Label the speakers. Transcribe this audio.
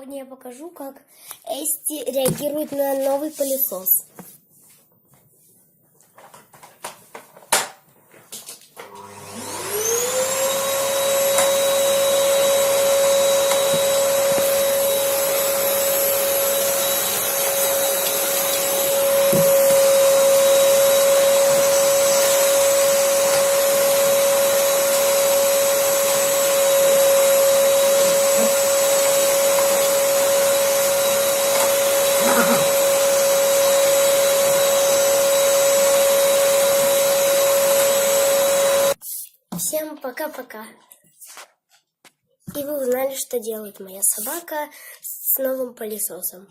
Speaker 1: Сегодня я покажу, как Эсти реагирует на новый пылесос. Всем пока-пока. И вы узнали, что делает моя собака с новым пылесосом.